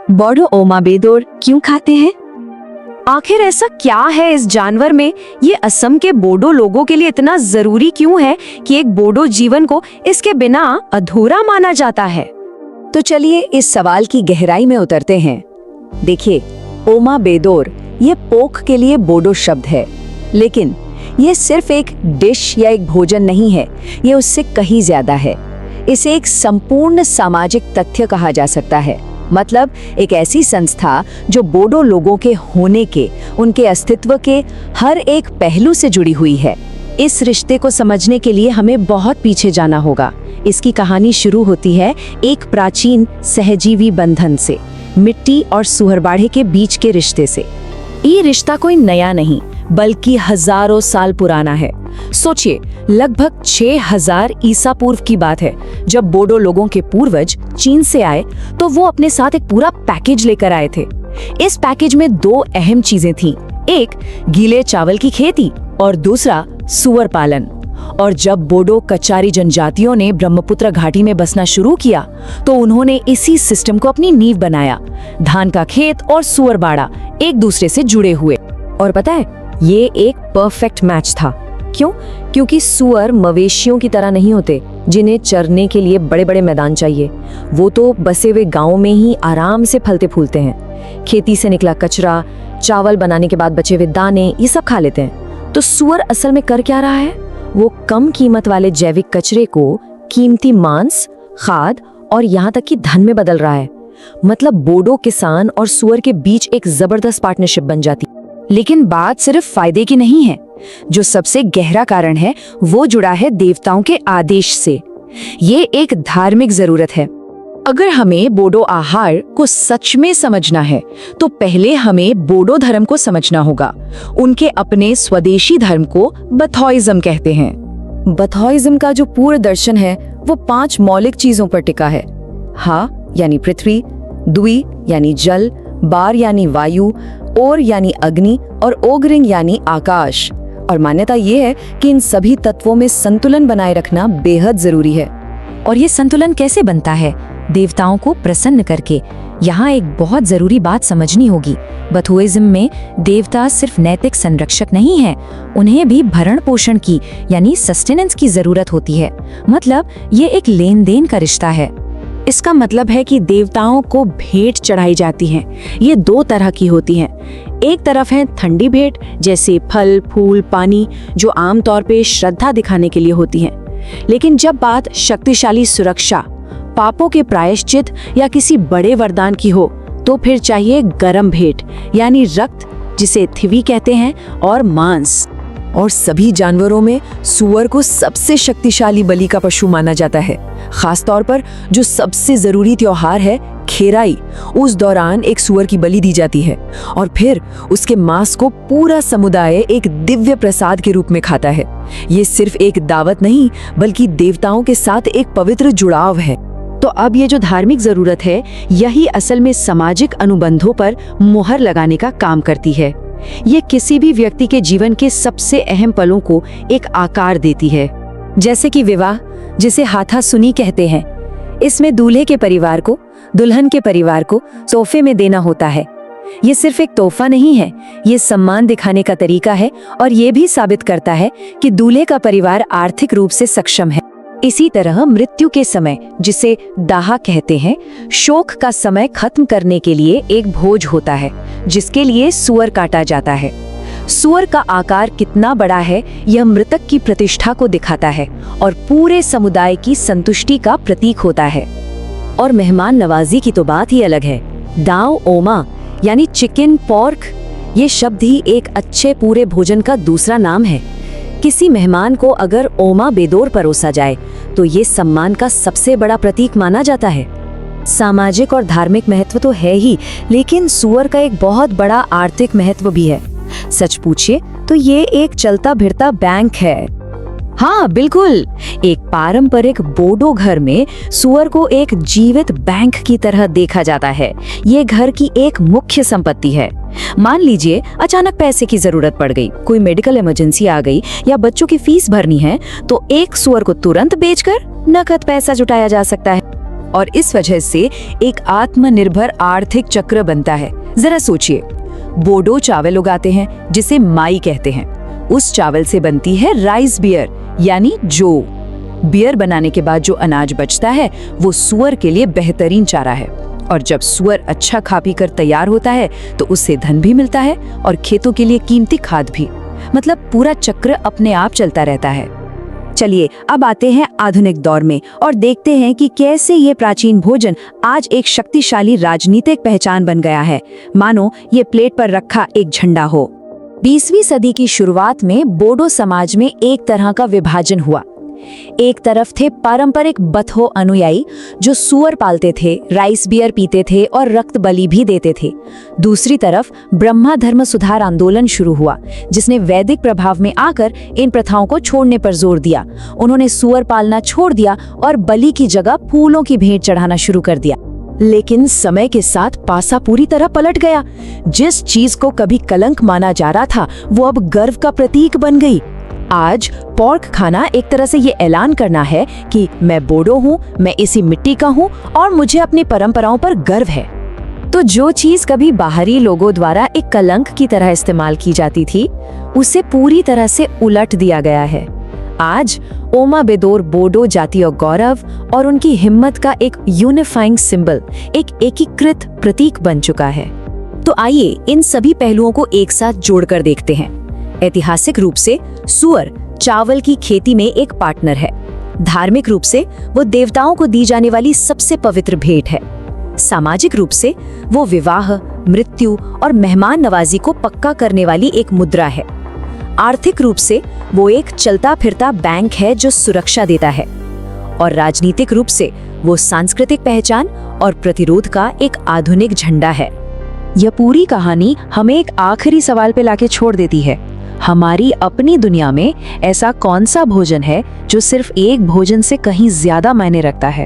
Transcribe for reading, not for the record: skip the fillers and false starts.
बोडो ओमा बेदोर क्यों खाते हैं? आखिर ऐसा क्या है इस जानवर में, ये असम के बोडो लोगों के लिए इतना जरूरी क्यों है कि एक बोडो जीवन को इसके बिना अधूरा माना जाता है? तो चलिए इस सवाल की गहराई में उतरते हैं। देखिए, ओमा बेदोर ये पोक के लिए बोडो शब्द है, लेकिन ये सिर्फ एक डिश या एक भोजन नहीं है, ये उससे कहीं ज्यादा है। इसे एक संपूर्ण सामाजिक तथ्य कहा जा सकता है, मतलब एक ऐसी संस्था जो बोडो लोगों के होने के, उनके अस्तित्व के हर एक पहलू से जुड़ी हुई है। इस रिश्ते को समझने के लिए हमें बहुत पीछे जाना होगा। इसकी कहानी शुरू होती है एक प्राचीन सहजीवी बंधन से, मिट्टी और सुहरबाड़े के बीच के रिश्ते से। ये रिश्ता कोई नया नहीं, बल्कि हजारों साल पुराना है। सोचिए, लगभग 6000 ईसा पूर्व की बात है, जब बोडो लोगों के पूर्वज चीन से आए तो वो अपने साथ एक पूरा पैकेज लेकर आए थे। इस पैकेज में 2 अहम चीजें थीं, एक गीले चावल की खेती और दूसरा सुअर पालन। और जब बोडो कचारी जनजातियों ने ब्रह्मपुत्र घाटी में बसना शुरू किया तो उन्होंने इसी सिस्टम को अपनी नींव बनाया। धान का खेत और सुअर बाड़ा एक दूसरे से जुड़े हुए। और पता है, ये एक परफेक्ट मैच था। क्यों? क्योंकि सुअर मवेशियों की तरह नहीं होते जिन्हें चरने के लिए बड़े बड़े मैदान चाहिए। वो तो बसे हुए गांव में ही आराम से फलते फूलते हैं। खेती से निकला कचरा, चावल बनाने के बाद बचे हुए दाने, ये सब खा लेते हैं। तो सुअर असल में कर क्या रहा है? वो कम कीमत वाले जैविक कचरे को कीमती मांस, खाद और यहाँ तक कि धन में बदल रहा है। मतलब बोडो किसान और सुअर के बीच एक जबरदस्त पार्टनरशिप बन जाती। लेकिन बात सिर्फ फायदे की नहीं है। जो सबसे गहरा कारण है वो जुड़ा है देवताओं के आदेश से। ये एक धार्मिक जरूरत है। अगर हमें बोडो आहार को सच में समझना है तो पहले हमें बोडो धर्म को समझना होगा। उनके अपने स्वदेशी धर्म को बथौइज्म कहते हैं। बथौइज्म का जो पूर्ण दर्शन है वो 5 मौलिक चीजों पर टिका है। हा यानी पृथ्वी, द्वि यानी जल, बार यानी वायु, ओर यानी अग्नि और ओगरिंग यानी आकाश। और मान्यता ये है कि इन सभी तत्वों में संतुलन बनाए रखना बेहद जरूरी है। और ये संतुलन कैसे बनता है? देवताओं को प्रसन्न करके। यहाँ एक बहुत जरूरी बात समझनी होगी। बथुइज्म में देवता सिर्फ नैतिक संरक्षक नहीं है, उन्हें भी भरण पोषण की यानी सस्टेनेंस की जरूरत होती है। मतलब ये एक लेन देन का रिश्ता है। इसका मतलब है कि देवताओं को भेंट चढ़ाई जाती हैं। ये 2 तरह की होती हैं। एक तरफ है ठंडी भेंट, जैसे फल, फूल, पानी, जो आमतौर पे श्रद्धा दिखाने के लिए होती हैं। लेकिन जब बात शक्तिशाली सुरक्षा, पापों के प्रायश्चित या किसी बड़े वरदान की हो तो फिर चाहिए गरम भेंट, यानी रक्त, जिसे थिवी कहते हैं, और मांस। और सभी जानवरों में सुअर को सबसे शक्तिशाली बलि का पशु माना जाता है। खास तौर पर जो सबसे जरूरी त्योहार है खेराई, उस दौरान एक सुअर की बलि दी जाती है और फिर उसके मांस को पूरा समुदाय एक दिव्य प्रसाद के रूप में खाता है। ये सिर्फ एक दावत नहीं, बल्कि देवताओं के साथ एक पवित्र जुड़ाव है। तो अब ये जो धार्मिक जरूरत है, यही असल में सामाजिक अनुबंधों पर मुहर लगाने का काम करती है। ये किसी भी व्यक्ति के जीवन के सबसे अहम पलों को एक आकार देती है। जैसे कि विवाह, जिसे हाथासुनी कहते हैं। इसमें दूल्हे के परिवार को दुल्हन के परिवार को तोहफे में देना होता है। ये सिर्फ एक तोहफा नहीं है, ये सम्मान दिखाने का तरीका है और ये भी साबित करता है कि दूल्हे का परिवार आर्थिक रूप से सक्षम है। इसी तरह मृत्यु के समय, जिसे दाह कहते हैं, शोक का समय खत्म करने के लिए एक भोज होता है, जिसके लिए सुअर काटा जाता है। सुअर का आकार कितना बड़ा है यह मृतक की प्रतिष्ठा को दिखाता है और पूरे समुदाय की संतुष्टि का प्रतीक होता है। और मेहमान नवाजी की तो बात ही अलग है। दाओ ओमा यानी चिकन पॉर्क, ये शब्द ही एक अच्छे पूरे भोजन का दूसरा नाम है। किसी मेहमान को अगर ओमा बेदोर परोसा जाए तो ये सम्मान का सबसे बड़ा प्रतीक माना जाता है। सामाजिक और धार्मिक महत्व तो है ही, लेकिन सुअर का एक बहुत बड़ा आर्थिक महत्व भी है। सच पूछिए तो ये एक चलता फिरता बैंक है। हाँ बिल्कुल, एक पारंपरिक बोडो घर में सुअर को एक जीवित बैंक की तरह देखा जाता है। ये घर की एक मुख्य संपत्ति है। मान लीजिए अचानक पैसे की जरूरत पड़ गई, कोई मेडिकल इमरजेंसी आ गई या बच्चों की फीस भरनी है, तो एक सुअर को तुरंत बेचकर नकद पैसा जुटाया जा सकता है। और इस वजह से एक आत्मनिर्भर आर्थिक चक्र बनता है। जरा सोचिए, बोडो चावल उगाते हैं जिसे माई कहते हैं। उस चावल से बनती है राइस बियर यानी जौ। बियर बनाने के बाद जो अनाज बचता है वो सुअर के लिए बेहतरीन चारा है, और जब सुअर अच्छा खा पी कर तैयार होता है तो उससे धन भी मिलता है और खेतों के लिए कीमती खाद भी। मतलब पूरा चक्र अपने आप चलता रहता है। चलिए अब आते हैं आधुनिक दौर में और देखते हैं कि कैसे ये प्राचीन भोजन आज एक शक्तिशाली राजनीतिक पहचान बन गया है, मानो ये प्लेट पर रखा एक झंडा हो। 20वीं सदी की शुरुआत में बोडो समाज में एक तरह का विभाजन हुआ। एक तरफ थे पारंपरिक बथो अनुयायी जो सुअर पालते थे, राइस बियर पीते थे और रक्त बलि भी देते थे। दूसरी तरफ ब्रह्मा धर्म सुधार आंदोलन शुरू हुआ, जिसने वैदिक प्रभाव में आकर इन प्रथाओं को छोड़ने पर जोर दिया। उन्होंने सुअर पालना छोड़ दिया और बलि की जगह फूलों की भेंट चढ़ाना शुरू कर दिया। लेकिन समय के साथ पासा पूरी तरह पलट गया। जिस चीज को कभी कलंक माना जा रहा था वो अब गर्व का प्रतीक बन गई। आज पोर्क खाना एक तरह से ये ऐलान करना है कि मैं बोडो हूँ, मैं इसी मिट्टी का हूँ और मुझे अपनी परंपराओं पर गर्व है। तो जो चीज कभी बाहरी लोगों द्वारा एक कलंक की तरह इस्तेमाल की जाती थी, उसे पूरी तरह से उलट दिया गया है। आज ओमा बेदोर बोडो जातीय गौरव और उनकी हिम्मत का एक यूनिफाइंग सिंबल, एक एकीकृत प्रतीक बन चुका है। तो आइए इन सभी पहलुओं को एक साथ जोड़कर देखते हैं। ऐतिहासिक रूप से सुअर चावल की खेती में एक पार्टनर है। धार्मिक रूप से वो देवताओं को दी जाने वाली सबसे पवित्र भेंट है। सामाजिक रूप से वो विवाह, मृत्यु और मेहमान नवाजी को पक्का करने वाली एक मुद्रा है। आर्थिक रूप से वो एक चलता फिरता बैंक है जो सुरक्षा देता है। और राजनीतिक रूप से वो सांस्कृतिक पहचान और प्रतिरोध का एक आधुनिक झंडा है। यह पूरी कहानी हमें एक आखिरी सवाल पे लाके छोड़ देती है। हमारी अपनी दुनिया में ऐसा कौन सा भोजन है जो सिर्फ एक भोजन से कहीं ज्यादा मायने रखता है?